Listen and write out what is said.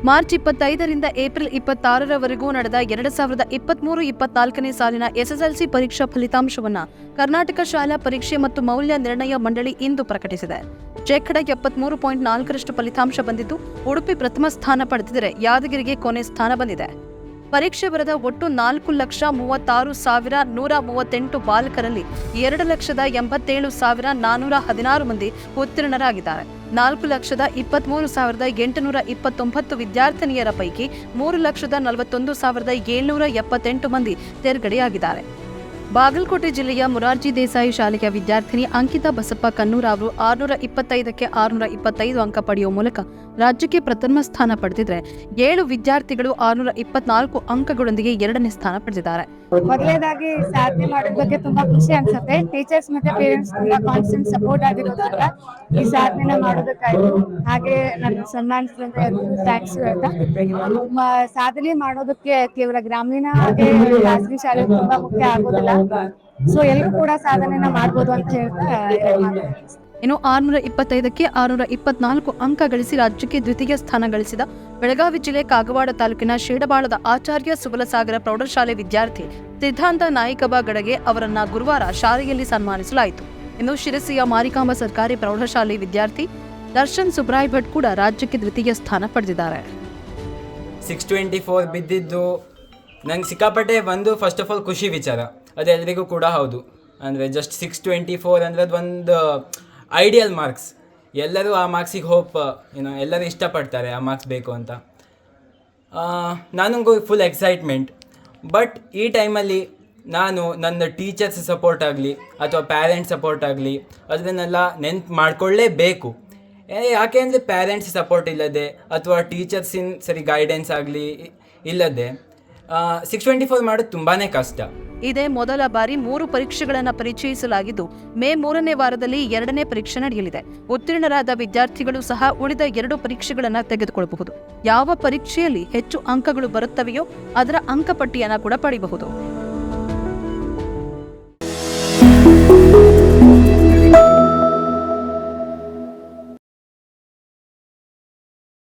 March 25ರಿಂದ April 26ರವರೆಗೂ ನಡೆದ 2023-24ನೇ ಸಾಲಿನ SSLC ಪರೀಕ್ಷಾ ಫಲಿತಾಂಶವನ್ನು ಕರ್ನಾಟಕ ಶಾಲಾ ಪರೀಕ್ಷೆ ಮತ್ತು ಮೌಲ್ಯ ನಿರ್ಣಯ ಮಂಡಳಿ ಇಂದು ಪ್ರಕಟಿಸಿದೆ. 73.4% ಫಲಿತಾಂಶ ಬಂದಿದ್ದು, ಉಡುಪಿ ಪ್ರಥಮ ಸ್ಥಾನ ಪಡೆದಿದ್ದರೆ ಯಾದಗಿರಿಗೆ ಕೊನೆ ಸ್ಥಾನ ಬಂದಿದೆ. ಪರೀಕ್ಷೆ ಬರೆದ ಒಟ್ಟು 4,36,138 ಬಾಲಕರಲ್ಲಿ 2,87,416 ಮಂದಿ ಉತ್ತೀರ್ಣರಾಗಿದ್ದಾರೆ. 4,23,829 ವಿದ್ಯಾರ್ಥಿನಿಯರ ಪೈಕಿ 3,41,778 ಮಂದಿ ತೇರ್ಗಡೆಯಾಗಿದ್ದಾರೆ. ಬಾಗಲಕೋಟೆ ಜಿಲ್ಲೆಯ ಮುರಾರ್ಜಿ ದೇಸಾಯಿ ಶಾಲೆಯ ವಿದ್ಯಾರ್ಥಿನಿ ಅಂಕಿತಾ ಬಸಪ್ಪ ಕನ್ನೂರ ಅವರು 625ಕ್ಕೆ 625 ಅಂಕ ಪಡೆಯುವ ಮೂಲಕ ರಾಜ್ಯಕ್ಕೆ ಪ್ರಥಮ ಸ್ಥಾನ ಪಡೆದಿದ್ರೆ, 7 ವಿದ್ಯಾರ್ಥಿಗಳು 624 ಅಂಕಗಳೊಂದಿಗೆ 2ನೇ ಸ್ಥಾನ ಪಡೆದಿದ್ದಾರೆ. ಮೊದಲನೇದಾಗಿ ಸಾಧನೆ ಮಾಡೋದ್ರ ಬಗ್ಗೆ ತುಂಬಾ ಖುಷಿ ಅನ್ಸುತ್ತೆ. ಟೀಚರ್ಸ್ ಮತ್ತೆ ಪೇರೆಂಟ್ಸ್ ತುಂಬಾ ಕಾನ್ಸ್ಟೆಂಟ್ ಸಪೋರ್ಟ್ ಆಗಿರೋದ್ರಿಂದ ಈ ಸಾಧನೆನ ಮಾಡೋದಕ್ಕಾಯ್ತು. ಹಾಗೆ ನನ್ನ ಸನ್ಮಾನಿಸಿದಂತೆ ಥ್ಯಾಂಕ್ಸ್ ಹೇಳ್ತಾ, ಸಾಧನೆ ಮಾಡೋದಕ್ಕೆ ಕೇವಲ ಗ್ರಾಮೀಣ ಹಾಗೆ ಖಾಸಗಿ ಶಾಲೆ ತುಂಬಾ ಮುಖ್ಯ ಆಗೋದಿಲ್ಲ. ಸೊ ಎಲ್ಲರೂ ಕೂಡ ಸಾಧನೆನ ಮಾಡ್ಬೋದು ಅಂತ ಹೇಳ್ತಾ ಇನ್ನು 625ಕ್ಕೆ 624 ಅಂಕ ಗಳಿಸಿ ರಾಜ್ಯಕ್ಕೆ ದ್ವಿತೀಯ ಸ್ಥಾನ ಗಳಿಸಿದ ಬೆಳಗಾವಿ ಜಿಲ್ಲೆ ಕಾಗವಾಡ ತಾಲೂಕಿನ ಶೇಡಬಾಳದ ಆಚಾರ್ಯ ಸುಬಲಸಾಗರ ಪ್ರೌಢಶಾಲೆ ವಿದ್ಯಾರ್ಥಿ ಸಿದ್ಧಾಂತ ನಾಯಿಕಬ ಗಡಗೆ ಅವರನ್ನ ಗುರುವಾರ ಶಾಲೆಯಲ್ಲಿ ಸನ್ಮಾನಿಸಲಾಯಿತು. ಇನ್ನು ಶಿರಸಿಯ ಮಾರಿಕಾಂಬ ಸರ್ಕಾರಿ ಪ್ರೌಢಶಾಲೆ ವಿದ್ಯಾರ್ಥಿ ದರ್ಶನ್ ಸುಬ್ರಾಯ್ ಭಟ್ ಕೂಡ ರಾಜ್ಯಕ್ಕೆ ದ್ವಿತೀಯ ಸ್ಥಾನ ಪಡೆದಿದ್ದಾರೆ. 624 ಬಿದ್ದಿದ್ದು ನಂಗೆ ಸಿಕ್ಕಾಪಟ್ಟೆ ಫಸ್ಟ್ ಆಫ್ ಆಲ್ ಖುಷಿ ವಿಚಾರ. ಅದು ಎಲ್ರಿಗೂ ಕೂಡ ಹೌದು. ಅಂದರೆ ಜಸ್ಟ್ 624 ಅಂದರೆ ಅದೊಂದು ಐಡಿಯಲ್ ಮಾರ್ಕ್ಸ್. ಎಲ್ಲರೂ ಆ ಮಾರ್ಕ್ಸಿಗೆ ಎಲ್ಲರೂ ಇಷ್ಟಪಡ್ತಾರೆ ಆ ಮಾರ್ಕ್ಸ್ ಬೇಕು ಅಂತ. ನನಗೂ ಫುಲ್ ಎಕ್ಸೈಟ್ಮೆಂಟ್. ಬಟ್ ಈ ಟೈಮಲ್ಲಿ ನಾನು ನನ್ನ ಟೀಚರ್ಸ್ ಸಪೋರ್ಟ್ ಆಗಲಿ ಅಥವಾ ಪ್ಯಾರೆಂಟ್ಸ್ ಸಪೋರ್ಟ್ ಆಗಲಿ ಅದನ್ನೆಲ್ಲ ನೆನ್ಪು ಮಾಡಿಕೊಳ್ಳೇಬೇಕು. ಯಾಕೆ ಅಂದರೆ ಪ್ಯಾರೆಂಟ್ಸ್ ಸಪೋರ್ಟ್ ಇಲ್ಲದೆ ಅಥವಾ ಟೀಚರ್ಸಿನ ಸರಿ ಗೈಡೆನ್ಸ್ ಆಗಲಿ ಇಲ್ಲದೆ 624 ಮಾಡೋದು ತುಂಬಾ ಕಷ್ಟ. ಇದೇ ಮೊದಲ ಬಾರಿ 3 ಪರೀಕ್ಷೆಗಳನ್ನು ಪರಿಚಯಿಸಲಾಗಿದ್ದು, ಮೇ 3ನೇ ವಾರದಲ್ಲಿ 2ನೇ ಪರೀಕ್ಷೆ ನಡೆಯಲಿದೆ. ಉತ್ತೀರ್ಣರಾದ ವಿದ್ಯಾರ್ಥಿಗಳು ಸಹ ಉಳಿದ 2 ಪರೀಕ್ಷೆಗಳನ್ನು ತೆಗೆದುಕೊಳ್ಳಬಹುದು. ಯಾವ ಪರೀಕ್ಷೆಯಲ್ಲಿ ಹೆಚ್ಚು ಅಂಕಗಳು ಬರುತ್ತವೆಯೋ ಅದರ ಅಂಕಪಟ್ಟಿಯನ್ನು ಕೂಡ ಪಡೆಯಬಹುದು.